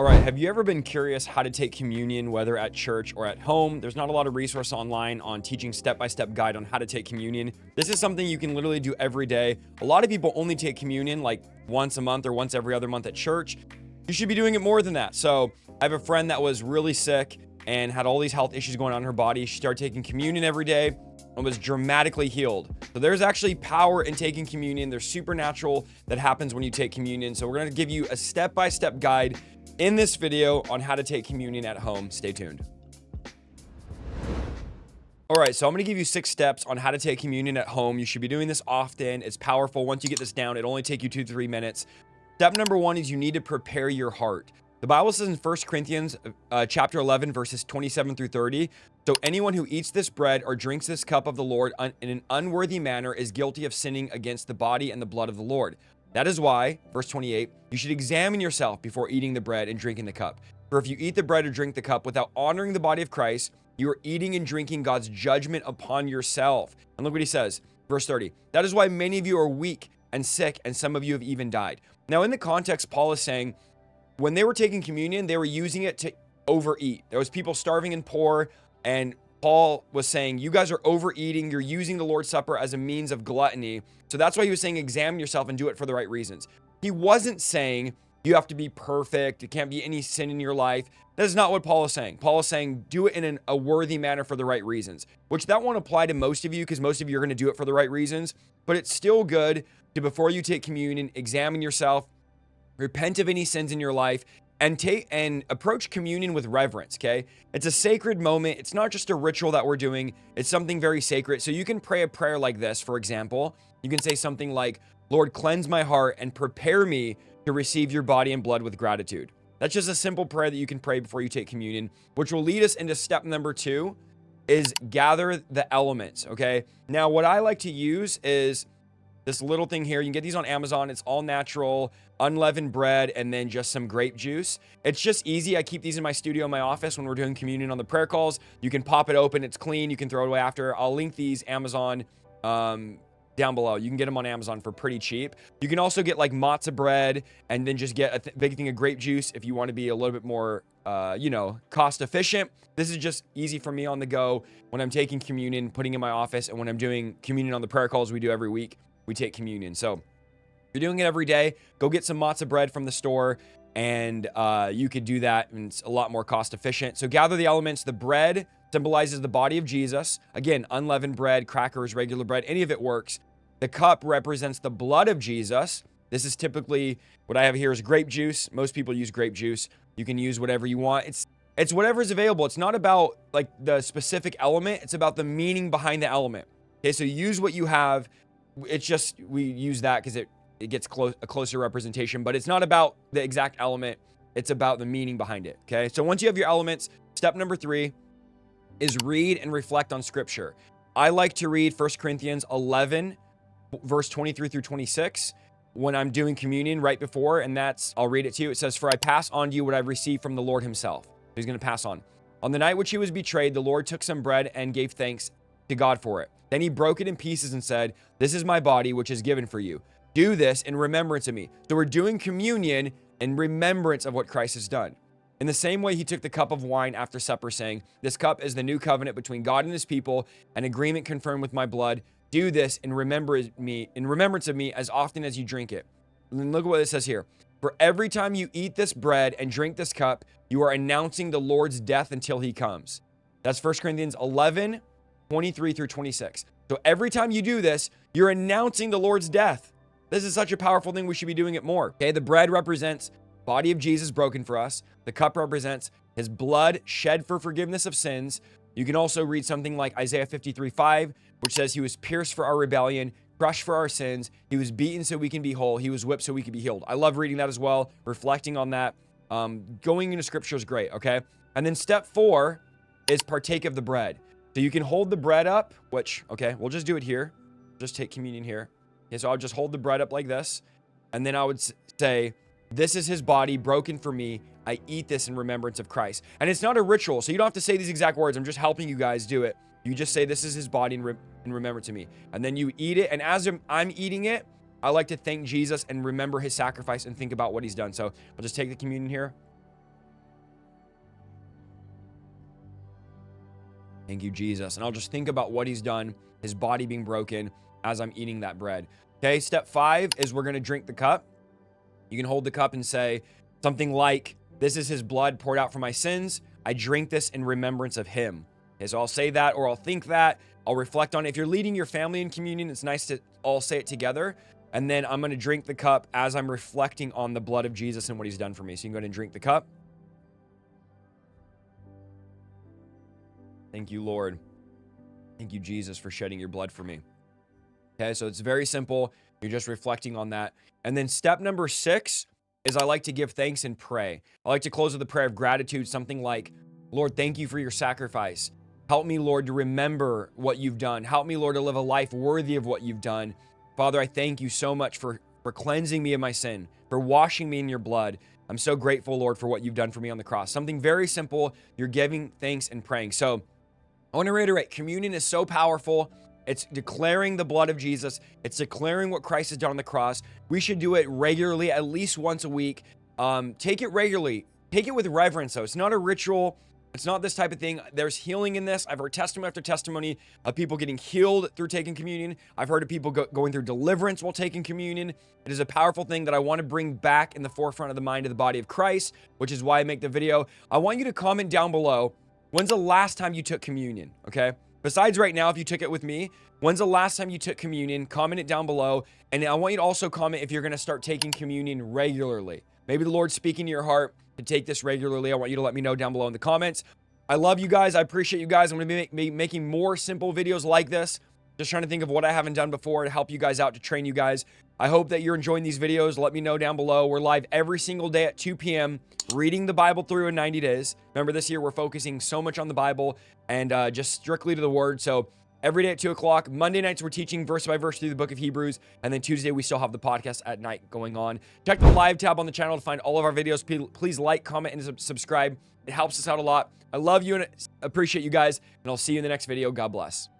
All right, have you ever been curious how to take communion, whether at church or at home? There's not a lot of resource online on teaching step-by-step guide on how to take communion. This is something you can literally do every day. A lot of people only take communion like once a month or once every other month at church. You should be doing it more than that. So I have a friend that was really sick and had all these health issues going on in her body. She started taking communion every day and was dramatically healed. So there's actually power in taking communion. There's supernatural that happens when you take communion. So we're going to give you a step-by-step guide in this video on how to take communion at home. Stay tuned. All right, so I'm going to give you 6 steps on how to take communion at home. You should be doing this often. It's powerful. Once you get this down, it'll only take you 2 to 3 minutes. Step number 1 is you need to prepare your heart. The Bible says in 1 Corinthians chapter 11, verses 27 through 30, so anyone who eats this bread or drinks this cup of the Lord in an unworthy manner is guilty of sinning against the body and the blood of the Lord. That is why, verse 28, you should examine yourself before eating the bread and drinking the cup. For if you eat the bread or drink the cup without honoring the body of Christ, you are eating and drinking God's judgment upon yourself. And look what he says, verse 30. That is why many of you are weak and sick, and some of you have even died. Now, in the context, Paul is saying, when they were taking communion, they were using it to overeat. There was people starving and poor, and Paul was saying, you guys are overeating. You're using the Lord's Supper as a means of gluttony. So that's why he was saying, examine yourself and do it for the right reasons. He wasn't saying you have to be perfect. There can't be any sin in your life. That is not what Paul is saying. Paul is saying, do it in a worthy manner for the right reasons, which that won't apply to most of you because most of you are going to do it for the right reasons. But it's still good to, before you take communion, examine yourself, repent of any sins in your life, and approach communion with reverence, okay? It's a sacred moment. It's not just a ritual that we're doing. It's something very sacred. So you can pray a prayer like this, for example. You can say something like, Lord, cleanse my heart and prepare me to receive your body and blood with gratitude. That's just a simple prayer that you can pray before you take communion, which will lead us into step number 2, is gather the elements, okay? Now, what I like to use is this little thing here. You can get these on Amazon. It's all natural, unleavened bread, and then just some grape juice. It's just easy. I keep these in my studio in my office when we're doing communion on the prayer calls. You can pop it open. It's clean. You can throw it away after. I'll link these Amazon down below. You can get them on Amazon for pretty cheap. You can also get like matzah bread and then just get a big thing of grape juice if you want to be a little bit more, cost efficient. This is just easy for me on the go when I'm taking communion, putting in my office, and when I'm doing communion on the prayer calls we do every week. We take communion. So if you're doing it every day, go get some matzah bread from the store, and you could do that, and it's a lot more cost efficient. So gather the elements. The bread symbolizes the body of Jesus. Again, unleavened bread, crackers, regular bread, any of it works. The cup represents the blood of Jesus. This is typically, what I have here is grape juice. Most people use grape juice. You can use whatever you want. It's whatever is available. It's not about like the specific element. It's about the meaning behind the element. Okay, so use what you have. It's just, we use that because it gets a closer representation, but it's not about the exact element. It's about the meaning behind it. Okay. So once you have your elements, step number 3 is read and reflect on scripture. I like to read 1 Corinthians 11, verse 23 through 26 when I'm doing communion right before. And I'll read it to you. It says, for I pass on to you what I've received from the Lord himself. He's going to pass on. On the night which he was betrayed, the Lord took some bread and gave thanks to God for it. Then he broke it in pieces and said, this is my body, which is given for you. Do this in remembrance of me. So we're doing communion in remembrance of what Christ has done. In the same way, he took the cup of wine after supper, saying, this cup is the new covenant between God and his people, an agreement confirmed with my blood. Do this in remembrance of me as often as you drink it. And then look at what it says here. For every time you eat this bread and drink this cup, you are announcing the Lord's death until he comes. That's 1 Corinthians 11, 23 through 26. So every time you do this, you're announcing the Lord's death. This is such a powerful thing. We should be doing it more. Okay. The bread represents body of Jesus broken for us. The cup represents his blood shed for forgiveness of sins. You can also read something like Isaiah 53:5, which says he was pierced for our rebellion, crushed for our sins. He was beaten so we can be whole. He was whipped so we can be healed. I love reading that as well. Reflecting on that. Going into scripture is great. Okay. And then step 4 is partake of the bread. So you can hold the bread up, which, okay, we'll just do it here. Just take communion here. Okay, so I'll just hold the bread up like this. And then I would say, this is his body broken for me. I eat this in remembrance of Christ. And it's not a ritual, so you don't have to say these exact words. I'm just helping you guys do it. You just say, this is his body in remembrance of me. And then you eat it. And as I'm eating it, I like to thank Jesus and remember his sacrifice and think about what he's done. So I'll just take the communion here. Thank you, Jesus. And I'll just think about what he's done, his body being broken as I'm eating that bread. Okay, step 5 is we're going to drink the cup. You can hold the cup and say something like, this is his blood poured out for my sins. I drink this in remembrance of him. Okay, so I'll say that, or I'll think that. I'll reflect on it. If you're leading your family in communion, it's nice to all say it together. And then I'm going to drink the cup as I'm reflecting on the blood of Jesus and what he's done for me. So you can go ahead and drink the cup. Thank you, Lord. Thank you, Jesus, for shedding your blood for me. Okay, so it's very simple. You're just reflecting on that. And then step number 6 is I like to give thanks and pray. I like to close with a prayer of gratitude, something like, Lord, thank you for your sacrifice. Help me, Lord, to remember what you've done. Help me, Lord, to live a life worthy of what you've done. Father, I thank you so much for cleansing me of my sin, for washing me in your blood. I'm so grateful, Lord, for what you've done for me on the cross. Something very simple. You're giving thanks and praying. So I want to reiterate, communion is so powerful. It's declaring the blood of Jesus. It's declaring what Christ has done on the cross. We should do it regularly, at least once a week. Take it regularly. Take it with reverence, though. It's not a ritual. It's not this type of thing. There's healing in this. I've heard testimony after testimony of people getting healed through taking communion. I've heard of people going through deliverance while taking communion. It is a powerful thing that I want to bring back in the forefront of the mind of the body of Christ, which is why I make the video. I want you to comment down below, when's the last time you took communion, okay? Besides right now, if you took it with me, when's the last time you took communion? Comment it down below. And I want you to also comment if you're going to start taking communion regularly. Maybe the Lord's speaking to your heart to take this regularly. I want you to let me know down below in the comments. I love you guys. I appreciate you guys. I'm going to be making more simple videos like this. Just trying to think of what I haven't done before to help you guys out, to train you guys. I hope that you're enjoying these videos. Let me know down below. We're live every single day at 2 p.m. reading the Bible through in 90 days. Remember, this year we're focusing so much on the Bible and just strictly to the Word. So every day at 2 o'clock. Monday nights we're teaching verse by verse through the book of Hebrews. And then Tuesday we still have the podcast at night going on. Check the live tab on the channel to find all of our videos. Please like, comment, and subscribe. It helps us out a lot. I love you and appreciate you guys. And I'll see you in the next video. God bless.